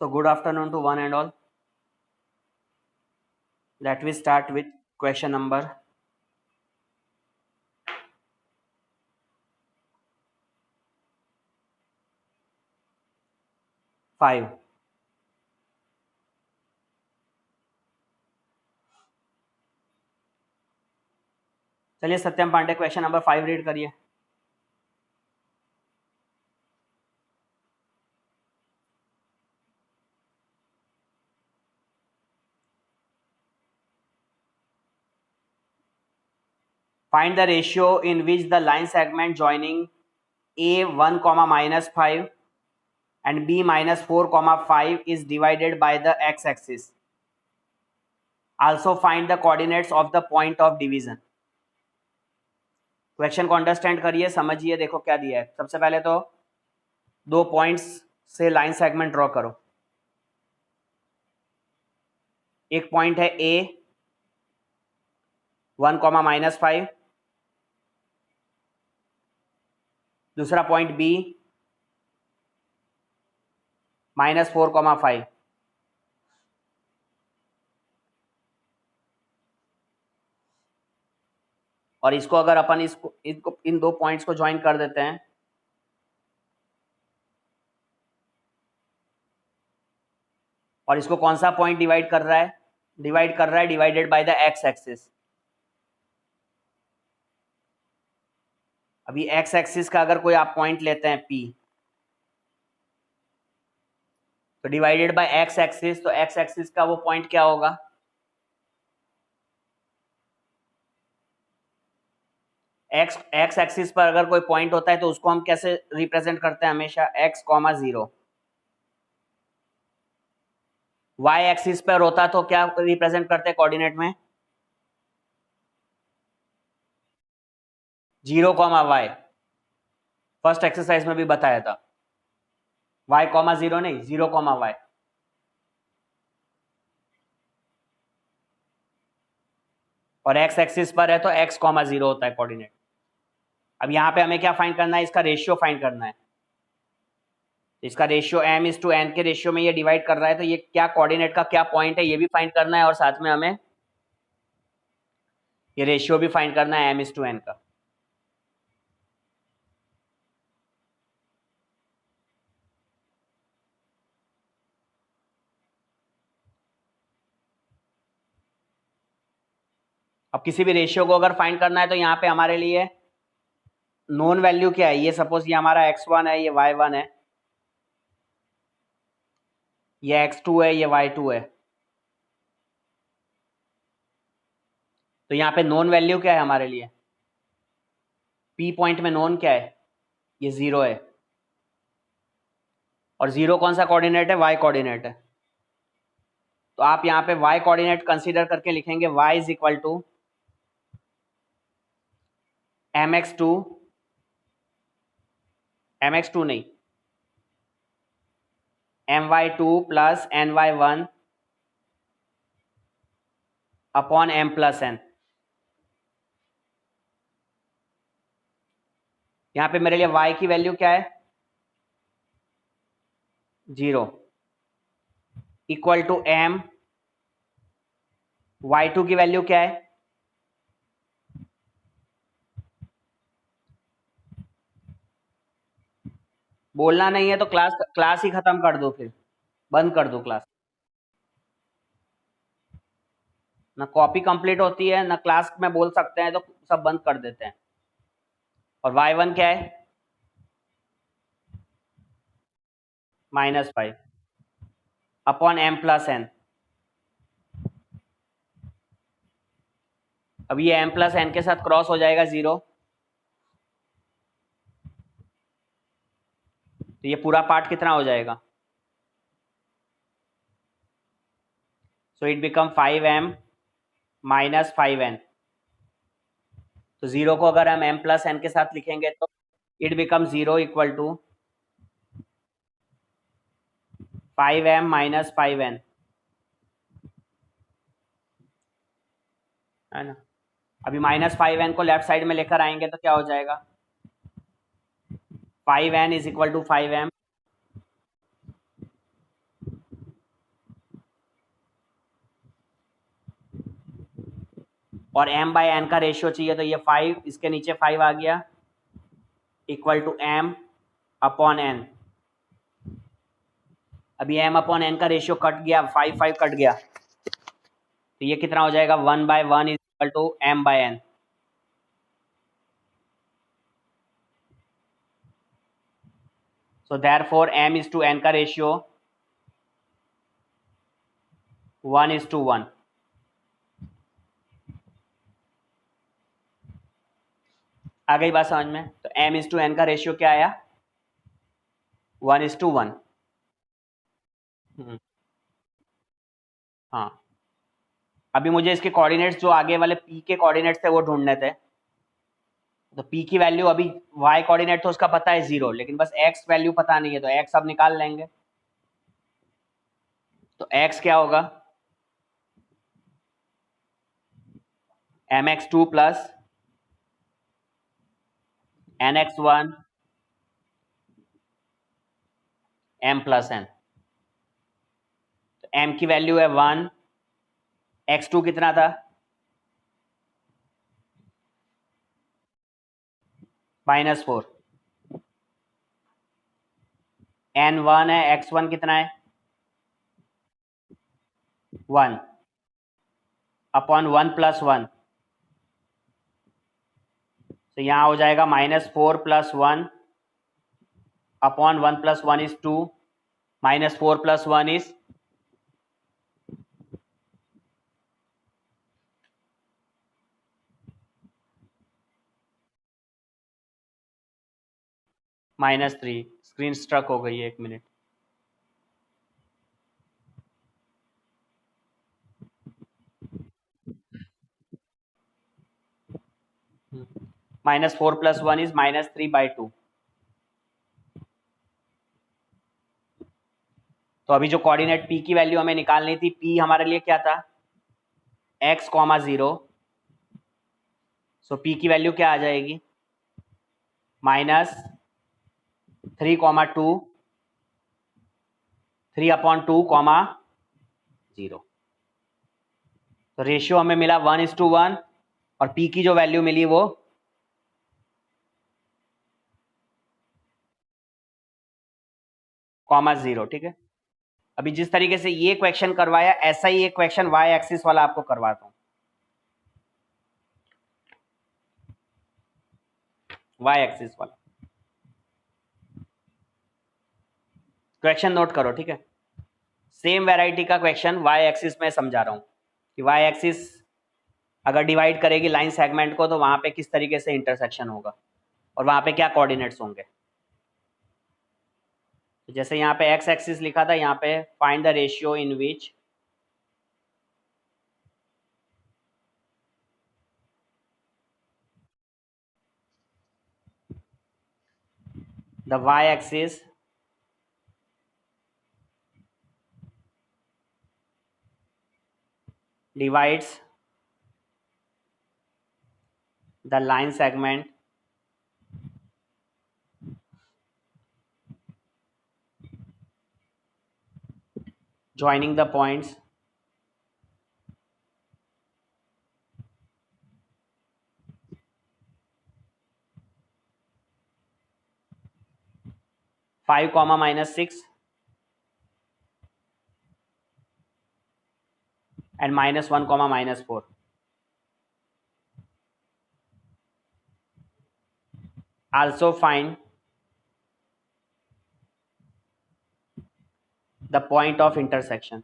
So good afternoon to one and all. Let we start with question number 5. चलिए सत्यम Pandey question number 5 read करिए. Find the ratio in which the line segment joining A 1, -5 and B -4, 5 is divided by the x-axis. Also find the coordinates of the point of division. Question को understand करिए, समझिए. देखो क्या दिया है. सबसे पहले तो दो पॉइंट्स से लाइन सेगमेंट ड्रॉ करो. एक पॉइंट है A 1, -5. दूसरा पॉइंट B -4, 5. और इसको अगर अपन इसको इन दो पॉइंट्स को ज्वाइन कर देते हैं और इसको कौन सा पॉइंट डिवाइड कर रहा है? Divided by the x axis. अभी एक्स एक्सिस का अगर कोई आप पॉइंट लेते हैं P, तो डिवाइडेड बाय एक्स एक्सिस, तो एक्स एक्सिस का वो पॉइंट क्या होगा? एक्स एक्सिस पर अगर कोई पॉइंट होता है तो उसको हम कैसे रिप्रेजेंट करते हैं? हमेशा x, 0. y एक्सिस पर होता तो क्या रिप्रेजेंट करते हैं कोऑर्डिनेट में? 0, y. फर्स्ट एक्सरसाइज में भी बताया था. y, 0 नहीं, 0, y. और x एक्सिस पर है तो x, 0 होता है कोऑर्डिनेट. अब यहाँ पे हमें क्या फाइंड करना है? इसका रेशियो फाइंड करना है. इसका रेशियो m/n के रेशियो में ये डिवाइड कर रहा है, तो ये क्या कोऑर्डिनेट का क्या पॉइंट है ये भी फाइंड करना है, और साथ में हमें ये रेशियो भी फाइंड करना है m/n का. अब किसी भी रेशियो को अगर फाइंड करना है तो यहाँ पे हमारे लिए नोन वैल्यू क्या है? ये सपोज ये हमारा x1 है, ये y1 है, ये x2 है, ये y2 है. तो यहाँ पे नोन वैल्यू क्या है हमारे लिए? P पॉइंट में नोन क्या है? ये 0 है. और 0 कौन सा कोऑर्डिनेट है? y कोऑर्डिनेट है. तो आप यहाँ पे y कोऑर्डिनेट कंसीडर करके लिखेंगे y is equal to mx2 नहीं, my2 plus ny1 upon m plus n. यहाँ पे मेरे लिए y की वैल्यू क्या है? 0 इक्वल टू m. y2 की वैल्यू क्या है? बोलना नहीं है तो क्लास ही खत्म कर दो, फिर बंद कर दो क्लास. ना कॉपी कंप्लीट होती है ना क्लास में बोल सकते हैं, तो सब बंद कर देते हैं. और y1 क्या है? -5 अपॉन m प्लस n. अब ये m प्लस n के साथ क्रॉस हो जाएगा 0, तो ये पूरा पार्ट कितना हो जाएगा? So it become 5m minus 5n. तो 0 को अगर हम m प्लस n के साथ लिखेंगे तो it become 0 equal to 5m minus 5n, है ना. अभी -5n को लेफ्ट साइड में लेकर आएंगे तो क्या हो जाएगा? 5n is equal to 5m और m बाय n का रेशियो चाहिए, तो ये 5 इसके नीचे 5 आ गया equal to m upon n। अभी m अपॉन n का रेशियो कट गया, 5 कट गया, तो ये कितना हो जाएगा 1/1 is equal to m by n। So therefore m is to n का रेशियो 1:1। आ गई बात समझ में? तो m is to n का रेशियो क्या आया 1:1। हाँ, अभी मुझे इसके कोऑर्डिनेट्स जो आगे वाले p के कोऑर्डिनेट्स थे वो ढूंढने थे। तो p की वैल्यू अभी y कोऑर्डिनेट तो उसका पता है 0, लेकिन बस x वैल्यू पता नहीं है, तो x अब निकाल लेंगे। तो x क्या होगा mx2 plus nx1 m plus n। तो m की वैल्यू है 1, x2 कितना था -4, n1 है, x1 कितना है 1 अपॉन 1 प्लस 1, तो यहाँ हो जाएगा -4 plus 1 upon 1 plus 1 is 2, -4 plus 1 is -3। Screen struck हो गई है, 1 मिनट। -4 plus 1 is -3/2। तो अभी जो कोऑर्डिनेट p की वैल्यू हमें निकालनी थी, p हमारे लिए क्या था x, 0। सो p की वैल्यू क्या आ जाएगी -3,2 3/2, 0। तो रेशियो हमें मिला 1:1 और p की जो वैल्यू मिली वो -0। ठीक है, अभी जिस तरीके से ये क्वेश्चन करवाया, ऐसा ही एक क्वेश्चन y एक्सिस वाला आपको करवाता हूं। y एक्सिस वाला क्वेश्चन नोट करो, ठीक है। सेम वैरायटी का क्वेश्चन y एक्सिस में समझा रहा हूं कि y एक्सिस अगर डिवाइड करेगी लाइन सेगमेंट को, तो वहां पे किस तरीके से इंटरसेक्शन होगा और वहां पे क्या कोऑर्डिनेट्स होंगे। तो जैसे यहाँ पे x एक्सिस लिखा था, यहाँ पे find the ratio in which the y axis divides the line segment joining the points 5, -6 and -1, -4। Also find the point of intersection।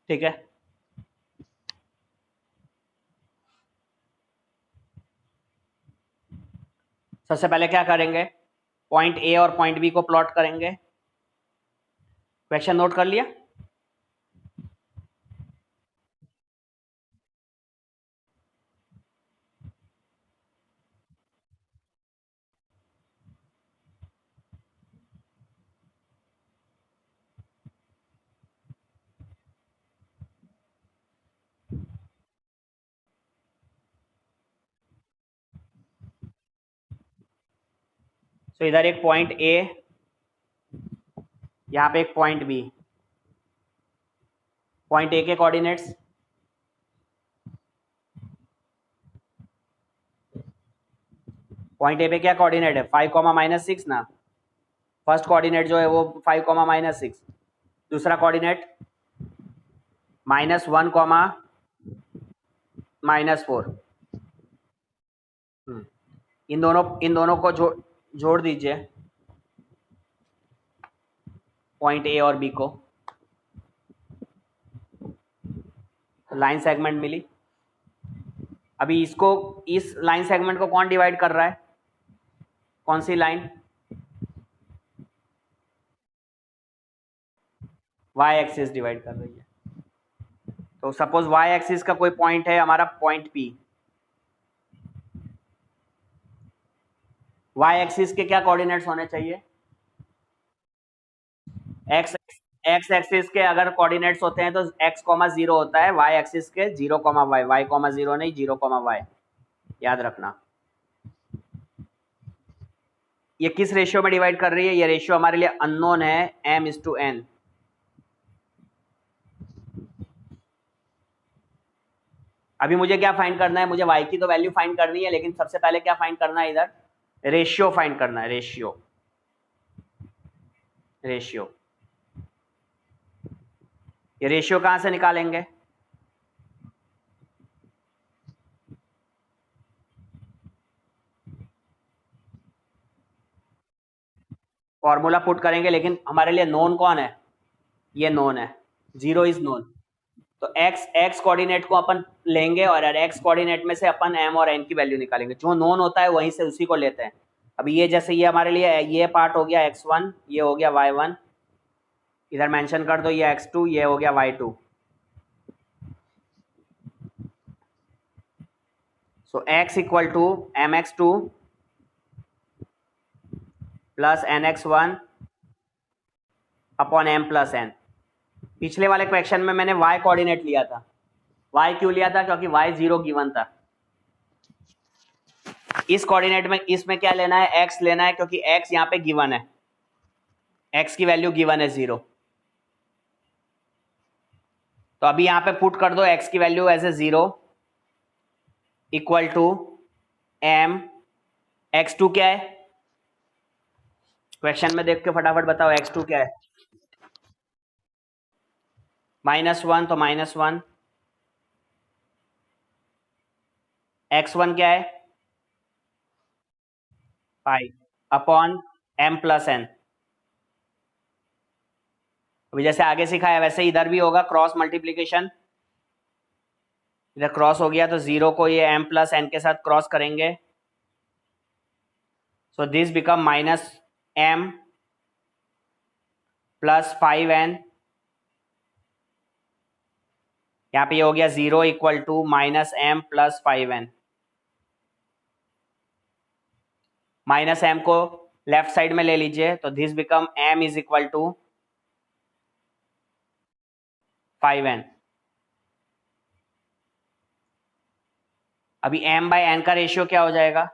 ठीक है, सबसे पहले क्या करेंगे, पॉइंट ए और पॉइंट बी को प्लॉट करेंगे। क्वेश्चन नोट कर लिया? तो इधर एक पॉइंट ए, यहाँ पे एक पॉइंट बी। पॉइंट ए के कोऑर्डिनेट्स, पॉइंट ए पे क्या कोऑर्डिनेट है, 5, -6 ना। फर्स्ट कोऑर्डिनेट जो है वो 5, -6। दूसरा कोऑर्डिनेट -1, -4। इन दोनों को जोड़ दीजिए, पॉइंट ए और बी को, लाइन सेगमेंट मिली। अभी इसको, इस लाइन सेगमेंट को कौन डिवाइड कर रहा है, कौन सी लाइन, वाई एक्सिस डिवाइड कर रही है। तो सपोज वाई एक्सिस का कोई पॉइंट है हमारा पॉइंट पी। वाई एक्सिस के क्या कोऑर्डिनेट्स होने चाहिए, एक्स एक्सिस के अगर कोऑर्डिनेट्स होते हैं तो x,0 होता है, वाई एक्सिस के 0,y, y,0 नहीं 0,y, याद रखना। ये किस रेशियो में डिवाइड कर रही है, ये रेशियो हमारे लिए अननोन है, m/n। अभी मुझे क्या फाइंड करना है, मुझे y की तो वैल्यू फाइंड करनी है, लेकिन सबसे पहले क्या फाइंड करना है, इधर रेशियो फाइंड करना है, रेशियो। ये रेशियो कहां से निकालेंगे, फॉर्मूला पुट करेंगे, लेकिन हमारे लिए नोन कौन है, ये नोन है, 0 इज नोन। तो x कोऑर्डिनेट को अपन लेंगे और x कोऑर्डिनेट में से अपन m और n की वैल्यू निकालेंगे, जो नोन होता है वहीं से उसी को लेते हैं। अभी ये जैसे ये हमारे लिए ये पार्ट हो गया x1, ये हो गया y1, इधर मेंशन कर दो ये x2, ये हो गया y2। So x equal to mx2 plus nx1 upon m plus n। पिछले वाले क्वेश्चन में मैंने y कोऑर्डिनेट लिया था। y क्यों लिया था, क्योंकि y 0 गिवन था। इस कोऑर्डिनेट में इसमें क्या लेना है, x लेना है, क्योंकि x यहाँ पे गिवन है, x की वैल्यू गिवन है 0। तो अभी यहाँ पे पुट कर दो x की value as a 0 equal to m, x2 क्या है, क्वेश्चन में देख के फटाफट बताओ x2 क्या है, -1, तो -1, x1 क्या है 5 अपॉन m प्लस n। अभी जैसे आगे सिखाया वैसे इधर भी होगा, क्रॉस मल्टीप्लीकेशन, इधर क्रॉस हो गया तो 0 को ये m प्लस n के साथ क्रॉस करेंगे, so this become -m plus 5n। यहाँ पे ये हो गया 0 equal to -m plus 5n। -m को लेफ्ट साइड में ले लीजिए, तो this become m is equal to 5n। अभी m बाय n का रेशियो क्या हो जाएगा,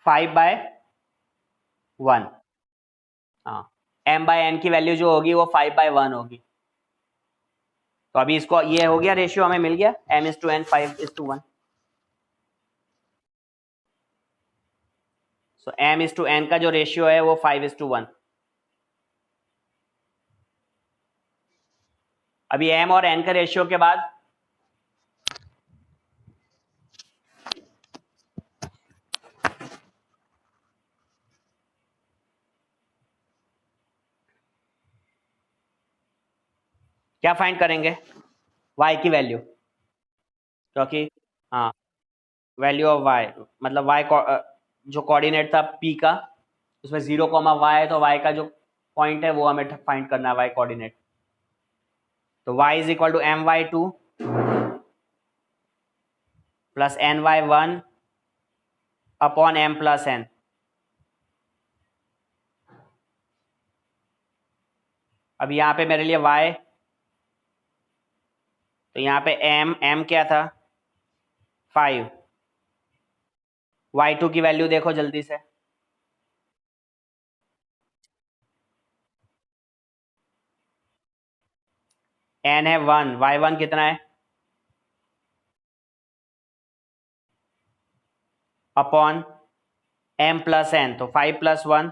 5/1। हाँ, m बाय n की वैल्यू जो होगी वो 5/1 होगी। तो अभी इसको ये हो गया रेशियो, हमें मिल गया m/n 5:1। सो m/n का जो रेशियो है वो 5:1। अभी m और n के रेशियो के बाद क्या फाइंड करेंगे, y की वैल्यू, क्योंकि हाँ वैल्यू ऑफ y, मतलब y जो कोऑर्डिनेट था p का, उसमें 0,y है, तो y का जो पॉइंट है वो हमें फाइंड करना है, y कोऑर्डिनेट। तो y is equal to my2 plus ny1 upon m plus n। अब यहाँ पे मेरे लिए y, तो यहाँ पे m क्या था 5, y2 की वैल्यू देखो जल्दी से। n है 1, y1 कितना है? अपॉन m प्लस n, तो 5 प्लस 1।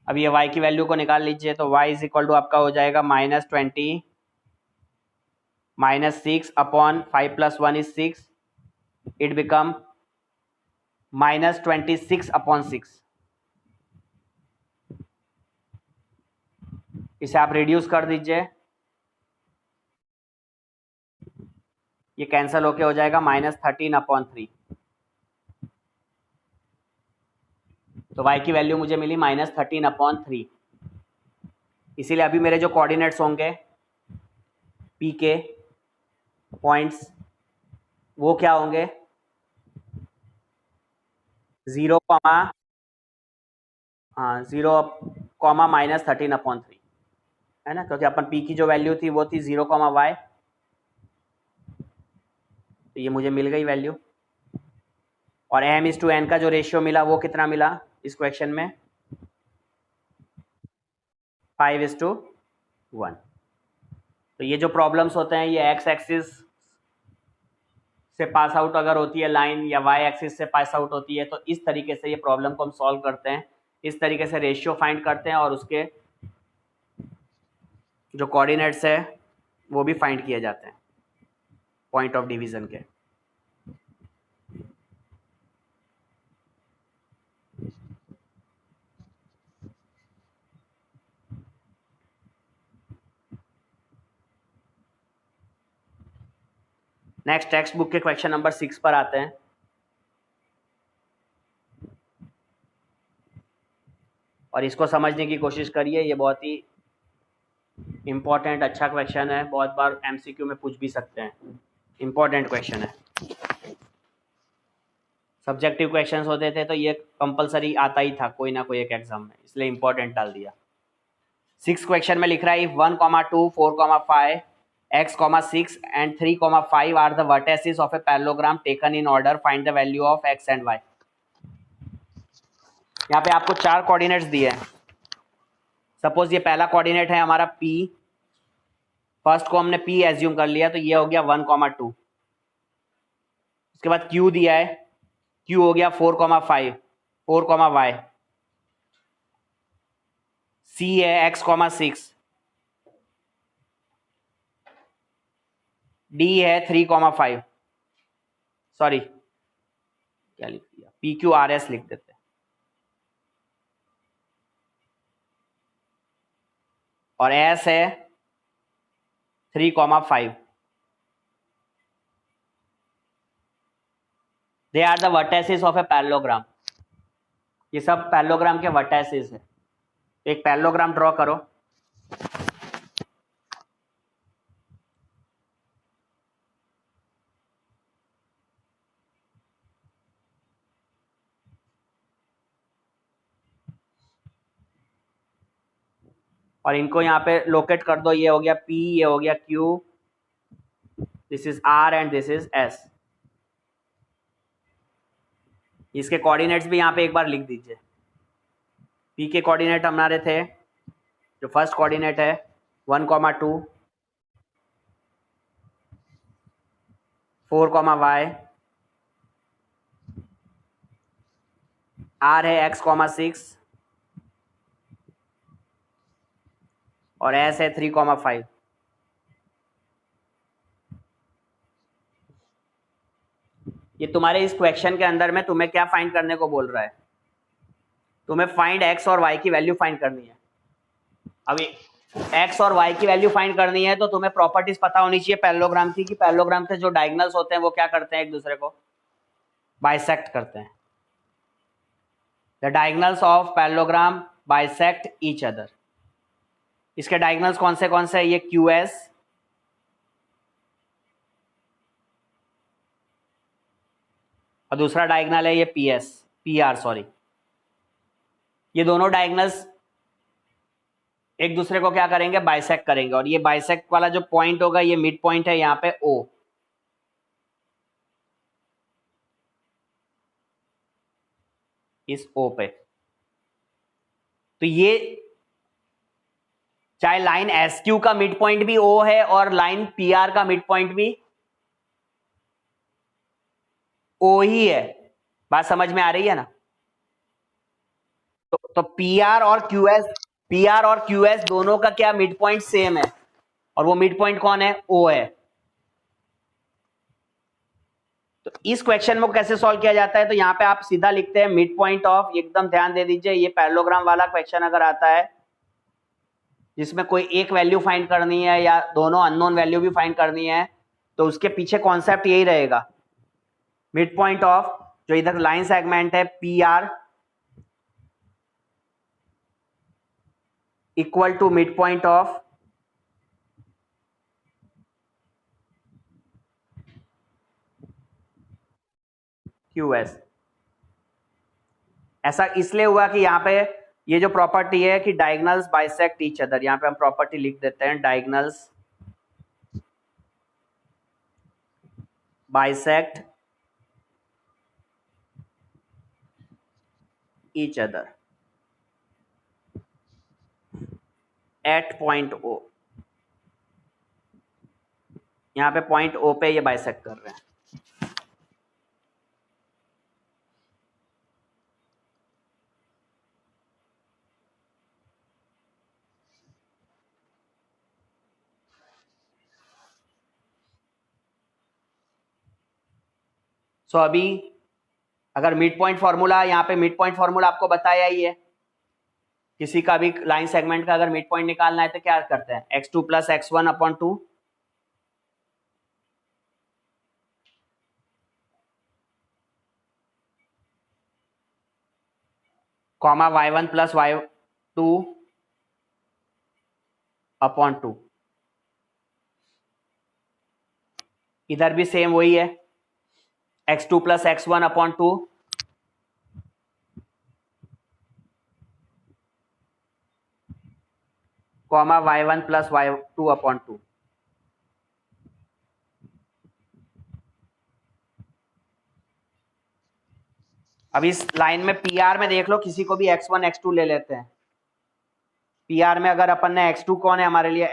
अब ये y की वैल्यू को निकाल लीजिए, तो y इज इक्वल टू आपका हो जाएगा -20 -6 upon 5 plus 1 is 6, it become -26 upon 6। इसे आप रिड्यूस कर दीजिए, ये कैंसिल होके हो जाएगा -13 अपॉन 3। तो y की वैल्यू मुझे मिली -13 अपॉन 3। इसीलिए अभी मेरे जो कोऑर्डिनेट्स होंगे p के पॉइंट्स, वो क्या होंगे? 0, हाँ 0, -13 अपॉन 3 है ना, क्योंकि अपन p की जो वैल्यू थी वो थी 0, y, तो ये मुझे मिल गई वैल्यू। और m/n का जो रेशियो मिला वो कितना मिला इस क्वेश्चन में? 5:1। तो ये जो प्रॉब्लम्स होते हैं, ये x एक्सिस से पास आउट अगर होती है लाइन, या y एक्सिस से पास आउट होती है, तो इस तरीके से ये प्रॉब्लम को हम सॉल्व करते हैं। इस तरीके से रेशियो फाइंड करते हैं और उसके जो कोऑर्डिनेट्स है वो भी फाइंड किए जाते हैं पॉइंट ऑफ डिवीजन के। नेक्स्ट टेक्स्ट बुक के क्वेश्चन नंबर 6 पर आते हैं। और इसको समझने की कोशिश करिए, ये बहुत ही इम्पोर्टेंट अच्छा क्वेश्चन है, बहुत बार एमसीक्यू में पूछ भी सकते हैं, इम्पोर्टेंट क्वेश्चन है। सब्जेक्टिव क्वेश्चंस होते थे तो ये कंपलसरी आता ही था कोई ना कोई एक एग्जाम में, इसलिए इम्पोर्टेंट डाल दिया। 6 क्वेश्चन में लिख रहा है 1, 2, 4, 5, x, 6 and 3, 5 are the vertices of a parallelogram taken in order, find the value of x and y। यहाँ पे आपको 4 कोऑर्डिनेट्स दिए हैं। सपोज ये पहला कोऑर्डिनेट है हमारा p, फर्स्ट को हमने p एज्यूम कर लिया, तो ये हो गया 1, 2। उसके बाद q दिया है, q हो गया 4, 5, 4, y। c है x, 6। d है 3, 5। सॉरी क्या लिख दिया, PQRS लिख देते हैं। और S है 3, 5। They are the vertices of a parallelogram. ये सब पैरेललोग्राम के वर्टेसिस है। एक पैरेललोग्राम ड्रॉ करो। और इनको यहाँ पे लोकेट कर दो, ये हो गया P, ये हो गया Q, this is R and this is S। इसके कोऑर्डिनेट्स भी यहाँ पे एक बार लिख दीजिए। P के कोऑर्डिनेट हमारे थे, जो फर्स्ट कोऑर्डिनेट है 1, 2, 4, y, R है x, 6 और S है 3, 5। ये तुम्हारे इस क्वेश्चन के अंदर में तुम्हें क्या फाइंड करने को बोल रहा है? तुम्हें फाइंड x और y की वैल्यू फाइंड करनी है। अभी x और y की वैल्यू फाइंड करनी है तो तुम्हें प्रॉपर्टीज पता होनी चाहिए पैरेललोग्राम की, कि पैरेललोग्राम से जो डायगोनल्स होते हैं वो क्या करते हैं, एक दूसरे को बाइसेक्ट करते हैं। The diagonals of parallelogram bisect each other. इसके डायगोनल्स कौन से है? ये QS और दूसरा डायगोनल है ये PR सॉरी। ये दोनों डायगोनल्स एक दूसरे को क्या करेंगे? बाइसेक्ट करेंगे। और ये बाइसेक्ट वाला जो पॉइंट होगा ये मिड पॉइंट है यहाँ पे O। इस ओ पे। तो ये चाहे लाइन एस क्यू का मिड पॉइंट भी ओ है और लाइन पी आर का मिड पॉइंट भी ओ ही है। बात समझ में आ रही है ना? तो पी आर और क्यू एस दोनों का क्या मिड पॉइंट सेम है, और वो मिड पॉइंट कौन है? ओ है। तो इस क्वेश्चन में कैसे सॉल्व किया जाता है? तो यहां पे आप सीधा लिखते हैं मिड पॉइंट ऑफ, एकदम ध्यान दे दीजिए, ये पैरेललोग्राम वाला क्वेश्चन अगर आता है जिसमें कोई एक वैल्यू फाइंड करनी है या दोनों अननोन वैल्यू भी फाइंड करनी है, तो उसके पीछे कॉन्सेप्ट यही रहेगा, मिड पॉइंट ऑफ जो इधर लाइन सेगमेंट है P R equal to mid point of Q S. ऐसा इसलिए हुआ कि यहां पे ये जो प्रॉपर्टी है कि डायगोनल्स बाइसेक्ट ईच अदर, यहां पे हम प्रॉपर्टी लिख देते हैं diagonals bisect each other at point O. यहां पे पॉइंट ओ पे ये बाइसेक्ट कर रहे हैं। सो अभी अगर मिड पॉइंट फॉर्मूला, यहाँ पे मिड पॉइंट फॉर्मूला आपको बताया ही है, किसी का भी लाइन सेगमेंट का अगर मिड पॉइंट निकालना है तो क्या करते हैं? x2 plus x1 upon 2 comma y1 plus y2 upon 2। इधर भी सेम वही है, x2 plus x1 upon 2 comma y1 plus y2 upon 2। अब इस लाइन में पी आर में देख लो, किसी को भी x1 x2 ले लेते हैं। पी आर में अगर अपन ने x2 कौन है हमारे लिए?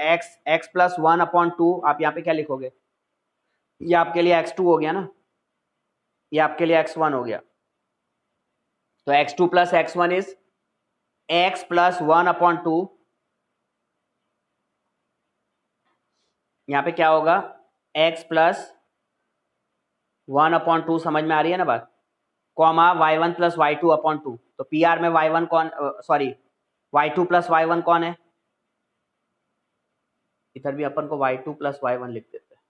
x plus 1 upon 2। आप यहाँ पे क्या लिखोगे? ये आपके लिए x2 हो गया ना, ये आपके लिए x1 हो गया। तो x2 plus x1 is x plus 1 upon 2। यहाँ पे क्या होगा? x plus 1 upon 2। समझ में आ रही है ना बात? Comma y1 plus y2 upon 2। तो पी आर में y1 कौन, सॉरी y2 प्लस y1 कौन है? इधर भी अपन को y2 प्लस y1 लिख देते हैं।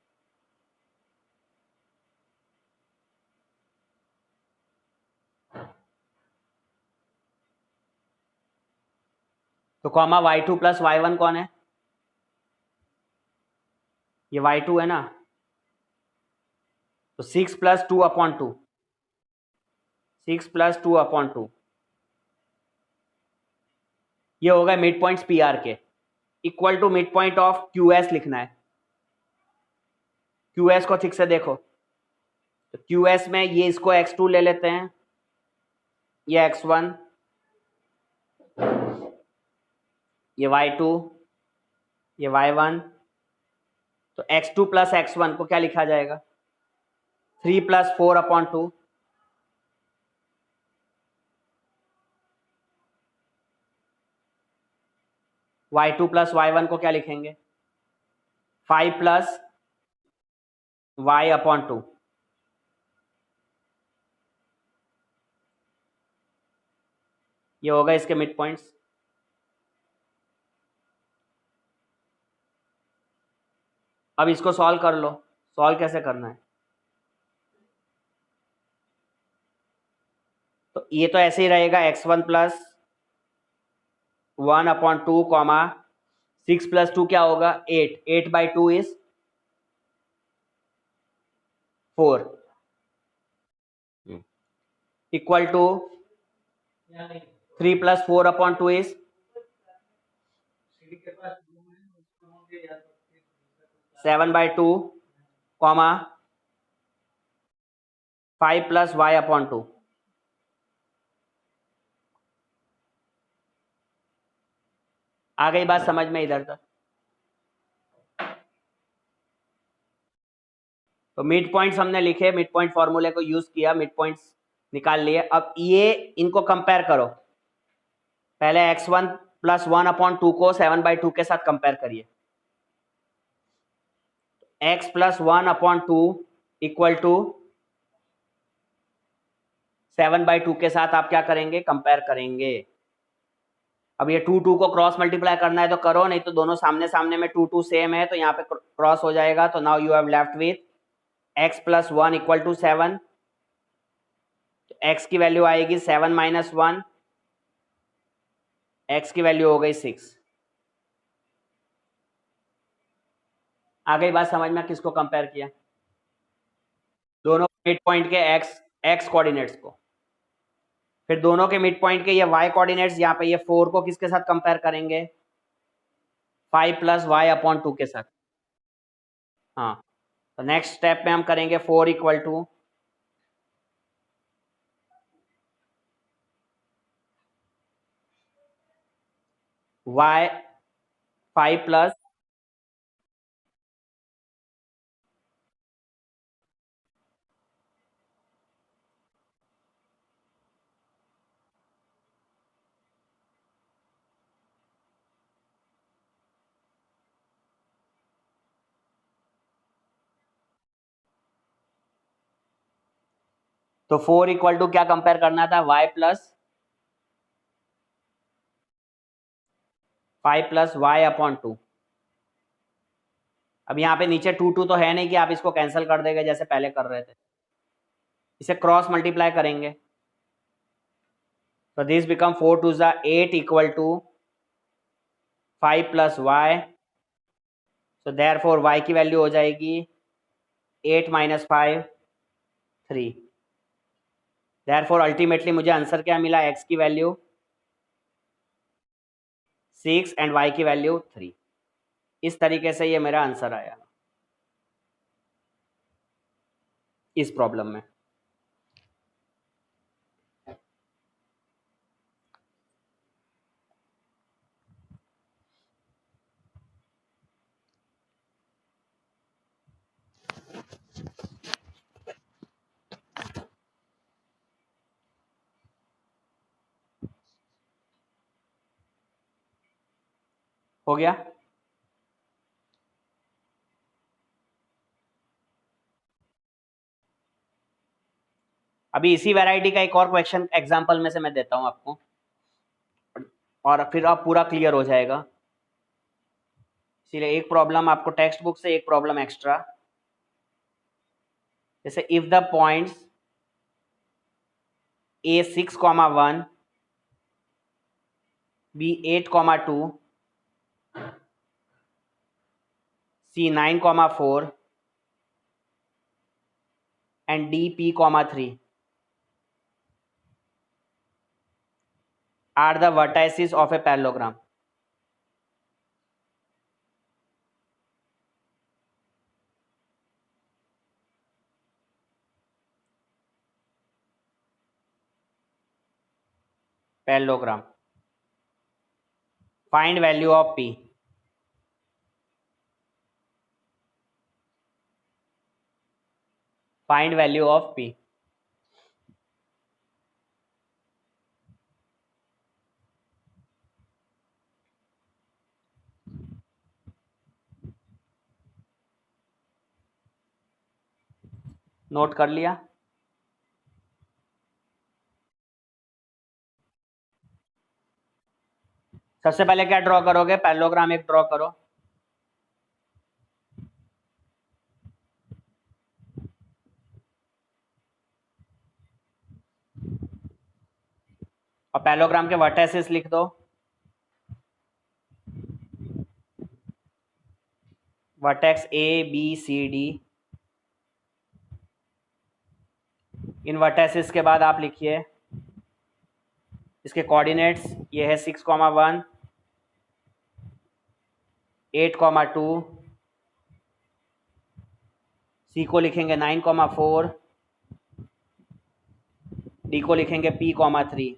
तो कॉमा y2 प्लस y1 कौन है? ये y2 है ना। तो 6 प्लस 2 अपॉन 2, 6 प्लस 2 अपॉन 2, ये होगा मिड पॉइंट्स पी आर के, equal to mid point of Q S लिखना है। क्यू एस को ठीक से देखो, तो क्यू एस में ये इसको x2 ले लेते हैं, ये x1, ये y2, ये y1। तो x2 प्लस x1 को क्या लिखा जाएगा? 3 plus 4 upon 2, y2 plus y1 को क्या लिखेंगे? 5 प्लस y अपॉन 2। ये होगा इसके मिड पॉइंट्स। अब इसको सॉल्व कर लो। सॉल्व कैसे करना है? तो ये तो ऐसे ही रहेगा, x1 plus 1 upon 2 comma 6 plus 2 क्या होगा? 8, 8 by 2 is 4 equal to 3 plus 4 upon 2 is 7 by 2 comma 5 plus y upon 2। आ गई बात समझ में इधर तक? तो मिड पॉइंट्स हमने लिखे, मिड पॉइंट फॉर्मूले को यूज किया, मिड पॉइंट्स निकाल लिए। अब ये इनको कंपेयर करो, पहले x1 प्लस 1/2 को 7/2 के साथ कंपेयर करिए। x प्लस 1/2 इक्वल टू 7/2 के साथ आप क्या करेंगे, कंपेयर करेंगे। अब ये 2 को क्रॉस मल्टीप्लाई करना है तो करो, नहीं तो दोनों सामने सामने में 2 सेम है तो यहाँ पे क्रॉस हो जाएगा। तो now you have left with x plus 1 equal to 7। x की वैल्यू आएगी 7 माइनस 1, x की वैल्यू हो गई 6। आ गई बात समझ में? किसको कंपेयर किया? दोनों मिड पॉइंट के x कोऑर्डिनेट्स को। फिर दोनों के मिड पॉइंट के ये y कोऑर्डिनेट्स, यहाँ पे ये 4 को किसके साथ कंपेयर करेंगे, 5 प्लस y/2 के साथ। हाँ, तो नेक्स्ट स्टेप में हम करेंगे 4 इक्वल टू y 5 प्लस तो 4 इक्वल टू क्या कंपेयर करना था, y प्लस 5 प्लस y/2। अब यहाँ पे नीचे 2 तो है नहीं कि आप इसको कैंसिल कर देंगे जैसे पहले कर रहे थे, इसे क्रॉस मल्टीप्लाई करेंगे। तो this become 4 2 8 equal to 5 plus y। So therefore y की वैल्यू हो जाएगी 8 माइनस 5 3। देयरफॉर अल्टीमेटली मुझे आंसर क्या मिला, x की वैल्यू 6 एंड y की वैल्यू 3। इस तरीके से ये मेरा आंसर आया इस प्रॉब्लम में। हो गया? अभी इसी वैरायटी का एक और क्वेश्चन एग्जांपल में से मैं देता हूं आपको, और फिर आप पूरा क्लियर हो जाएगा। इसीलिए एक प्रॉब्लम आपको टेक्स्ट बुक से, एक प्रॉब्लम एक्स्ट्रा। जैसे if the points a6,1 b8,2 c9,4 and dp,3 are the vertices of a parallelogram. Parallelogram. Find value of p. Find value of p. Note कर लिया? सबसे पहले क्या ड्रॉ करोगे, पैरेललोग्राम एक ड्रॉ करो। और पैरेललोग्राम के वर्टिसेस लिख दो। Vertex A B C D. इन वर्टिसेस के बाद आप लिखिए इसके कोऑर्डिनेट्स, ये है 6,1 8,2, सी को लिखेंगे 9,4, डी को लिखेंगे p,3।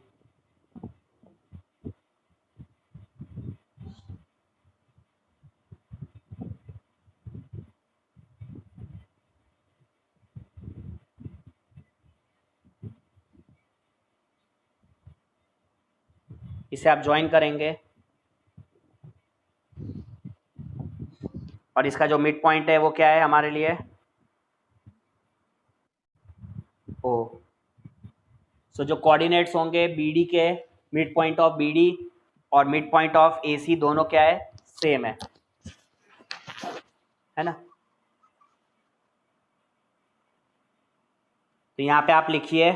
इसे आप ज्वाइन करेंगे और इसका जो मिड पॉइंट है वो क्या है हमारे लिए, ओ। सो जो कोऑर्डिनेट्स होंगे बीडी के, मिड पॉइंट ऑफ बीडी और मिड पॉइंट ऑफ एसी दोनों क्या है, सेम है ना। तो यहाँ पे आप लिखिए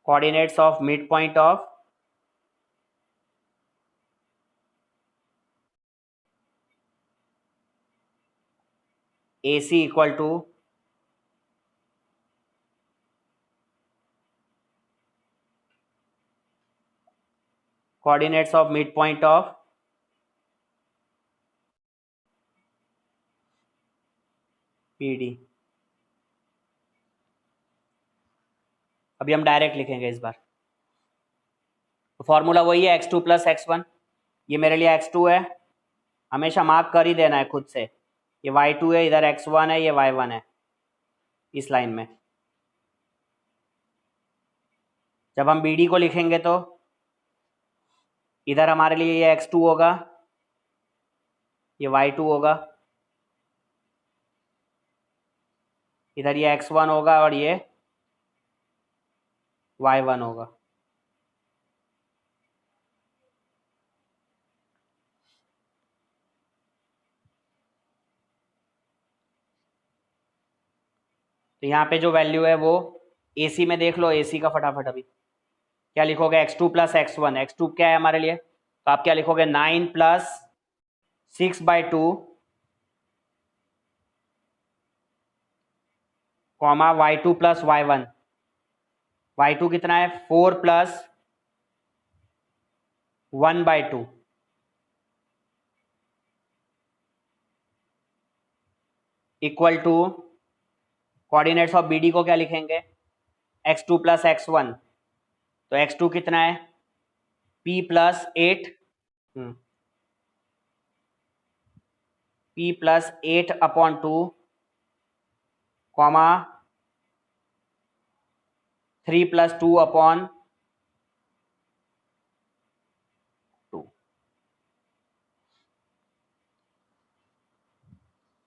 coordinates of mid point of AC equal to coordinates of mid point of PD। अभी हम डायरेक्ट लिखेंगे इस बार। तो फॉर्मूला वही है x2 प्लस x1। ये मेरे लिए x2 है, हमेशा मार्क कर ही देना है खुद से। ये y2 है, इधर x1 है, ये y1 है इस लाइन में। जब हम BD को लिखेंगे तो इधर हमारे लिए ये x2 होगा, ये y2 होगा, इधर ये x1 होगा और ये y1 होगा। तो यहाँ पे जो वैल्यू है वो AC में देख लो, AC का फटाफट अभी क्या लिखोगे, x2 प्लस x1। x2 क्या है हमारे लिए, तो आप क्या लिखोगे, 9 plus 6/2 comma y2 plus y1। y2 कितना है, 4 plus 1/2 equal to coordinates of BD को क्या लिखेंगे, x2 प्लस x1। तो x2 कितना है, p plus 8, p plus 8/2 comma 3 plus 2/2।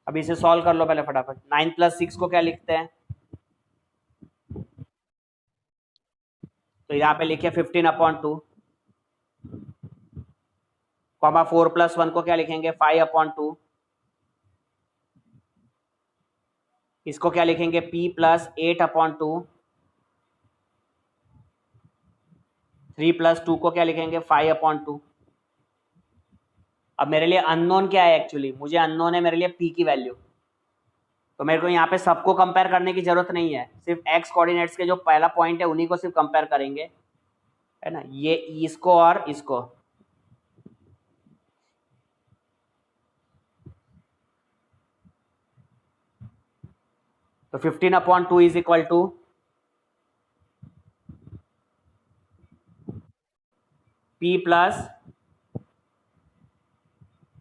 अभी इसे सॉल्व कर लो पहले फटाफट। 9 प्लस 6 को क्या लिखते हैं, तो यहाँ पे लिखिए 15/2 कॉमा 4 प्लस 1 को क्या लिखेंगे, 5/2। इसको क्या लिखेंगे, p प्लस 8/2। 3 प्लस 2 को क्या लिखेंगे, 5/2। अब मेरे लिए अननोन क्या है, एक्चुअली मुझे अननोन है मेरे लिए p की वैल्यू। तो मेरे को यहाँ पे सबको कंपेयर करने की जरूरत नहीं है, सिर्फ x कोऑर्डिनेट्स के जो पहला पॉइंट है उन्हीं को सिर्फ कंपेयर करेंगे, है ना, ये इसको और इसको। तो 15/2 is equal to p plus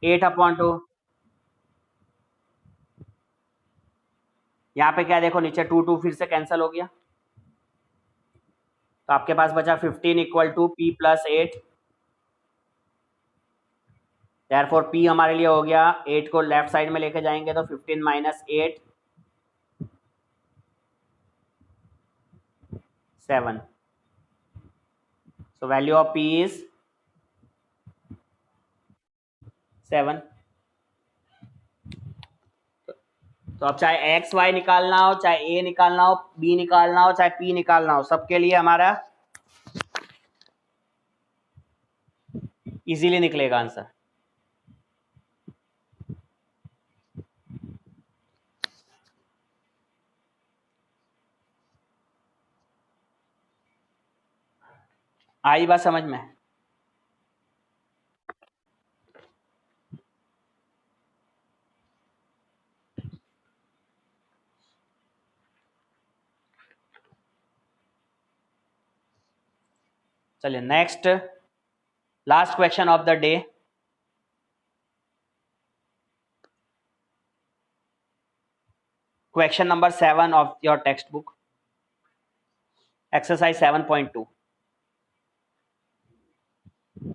8/2। यहाँ पे क्या देखो, नीचे 2 फिर से कैंसिल हो गया, तो आपके पास बचा 15 equal to p plus 8। Therefore p हमारे लिए हो गया, 8 को लेफ्ट साइड में लेके जाएंगे तो 15 minus 8 7। So value of p is 7। तो अब चाहे एक्स वाई निकालना हो, चाहे ए निकालना हो, बी निकालना हो, चाहे पी निकालना हो, सबके लिए हमारा इजीली निकलेगा आंसर। आई बात समझ में। चलिए next, last question of the day. Question number 7 of your textbook, exercise 7.2।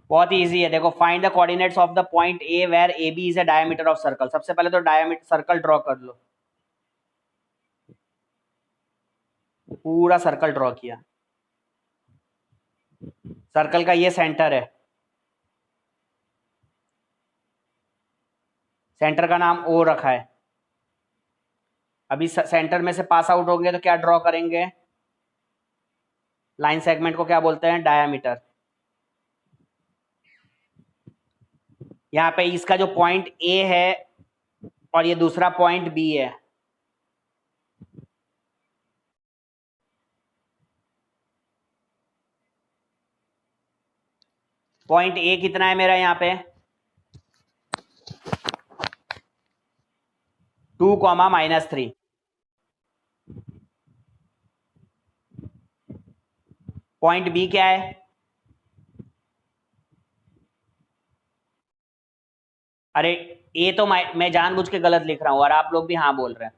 बहुत इजी है, देखो find the coordinates of the point A where A B is a diameter of circle. सबसे पहले तो डायमीटर सर्कल ड्रॉ कर लो, पूरा circle draw किया। Circle का ये सेंटर है, सेंटर का नाम ओ रखा है। अभी सेंटर में से पास आउट होंगे तो क्या ड्रॉ करेंगे, लाइन सेगमेंट को क्या बोलते हैं, डायामीटर। यहाँ पे इसका जो पॉइंट ए है और ये दूसरा पॉइंट बी है, पॉइंट ए कितना है मेरा यहाँ पे 2, -3। पॉइंट बी क्या है, अरे ए तो मैं जानबूझ के गलत लिख रहा हूं और आप लोग भी हाँ बोल रहे हैं।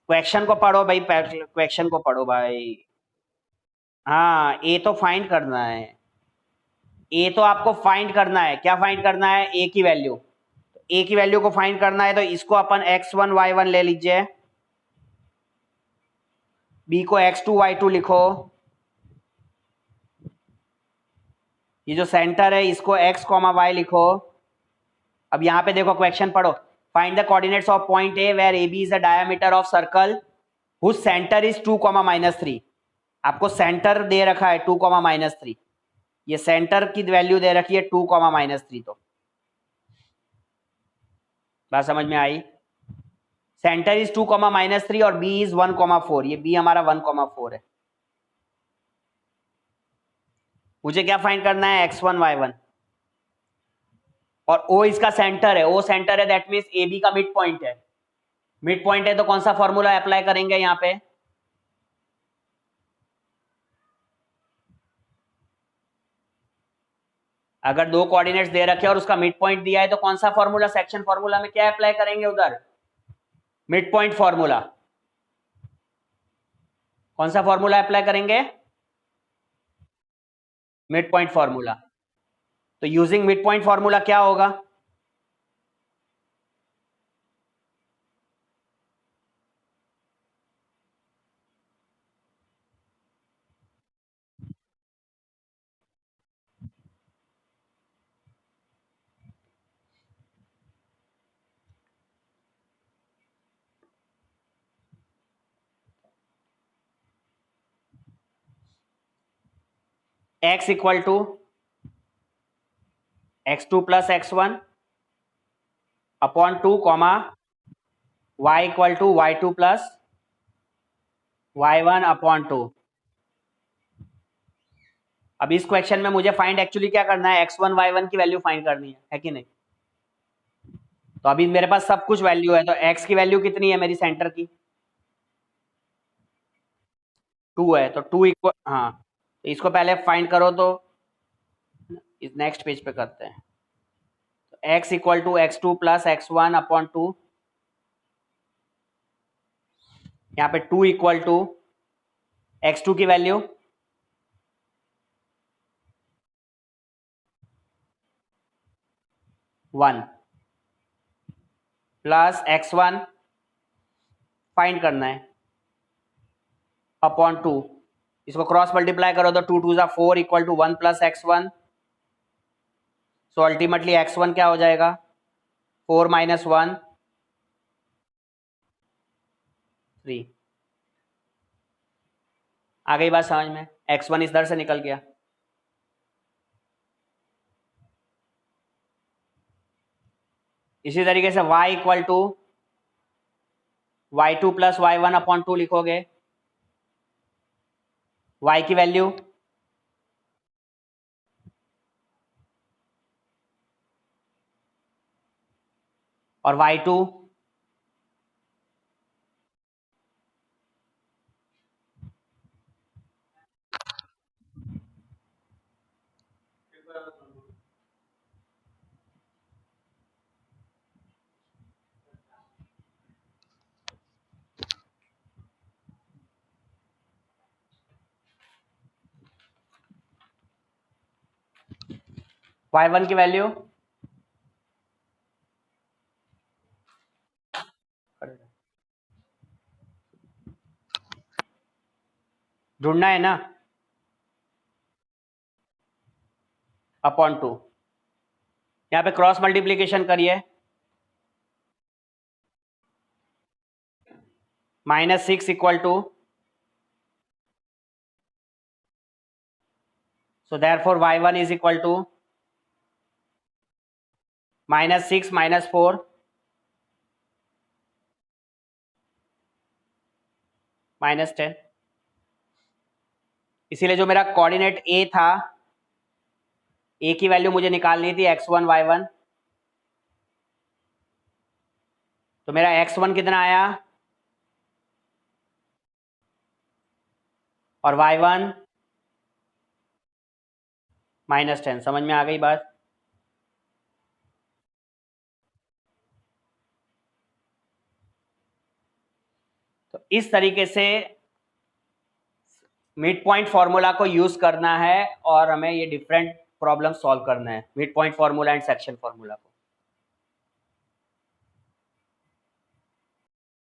क्वेश्चन को पढ़ो भाई, क्वेश्चन को पढ़ो भाई। हाँ, ए तो फाइंड करना है, ए तो आपको फाइंड करना है। क्या फाइंड करना है, ए की वैल्यू। ए की वैल्यू को फाइंड करना है तो इसको अपन x1 y1 ले लीजिए, बी को x2 y2 लिखो, ये जो सेंटर है इसको x, y लिखो। अब यहां पे देखो क्वेश्चन पढ़ो, find the coordinates of point A where A B is the diameter of circle whose centre is 2, -3। आपको सेंटर दे रखा है 2, -3। ये सेंटर की वैल्यू दे रखी है 2, -3। तो बात समझ में आई। सेंटर इज 2, -3 और बी इज 1, 4। ये बी हमारा 1, 4 है। मुझे क्या फाइंड करना है, x1 y1। और ओ इसका सेंटर है, ओ सेंटर है, दैट मीन्स ए बी का मिड पॉइंट है। मिड पॉइंट है तो कौन सा फॉर्मूला अप्लाई करेंगे यहाँ पे, अगर दो कोऑर्डिनेट्स दे रखे और उसका मिड पॉइंट दिया है तो कौन सा फॉर्मूला, सेक्शन फॉर्मूला में क्या अप्लाई करेंगे उधर, मिड पॉइंट फॉर्मूला। कौन सा फॉर्मूला अप्लाई करेंगे, मिड पॉइंट फॉर्मूला। तो यूजिंग मिड पॉइंट फॉर्मूला क्या होगा, x equal to x2 plus x1 upon 2, y equal to y2 plus y1 upon 2। अब इस क्वेश्चन में मुझे फाइंड एक्चुअली क्या करना है, x1 y1 की वैल्यू फाइंड करनी है कि नहीं। तो अभी मेरे पास सब कुछ वैल्यू है, तो x की वैल्यू कितनी है मेरी सेंटर की, 2 है। तो 2 इक्वल, हाँ, तो इसको पहले फाइंड करो। तो इस नेक्स्ट पेज पे करते हैं। तो x equal to x2 plus x1 upon 2, यहाँ पे 2 इक्वल टू x2 की वैल्यू 1 प्लस x1 फाइंड करना है अपॉन 2। इसको क्रॉस मल्टीप्लाई करो तो 2 2 4 equal to 1 plus x1। So ultimately x1 क्या हो जाएगा, 4 - 1 3। आ गई बात समझ में, x1 इधर से निकल गया। इसी तरीके से y equal to y2 plus y1 upon 2 लिखोगे, y की वैल्यू और y2 y1 की वैल्यू ढूंढना है ना, अपॉन 2। यहाँ पे क्रॉस मल्टीप्लीकेशन करिए, -6 equal to, so therefore y1 is equal to -6 -4 -10। इसीलिए जो मेरा कोऑर्डिनेट a था, a की वैल्यू मुझे निकालनी थी x1 y1, तो मेरा x1 कितना आया और y1 -10। समझ में आ गई बात? तो इस तरीके से मिड पॉइंट फॉर्मूला को यूज करना है और हमें ये डिफरेंट प्रॉब्लम सॉल्व करना है, mid point formula and section formula को।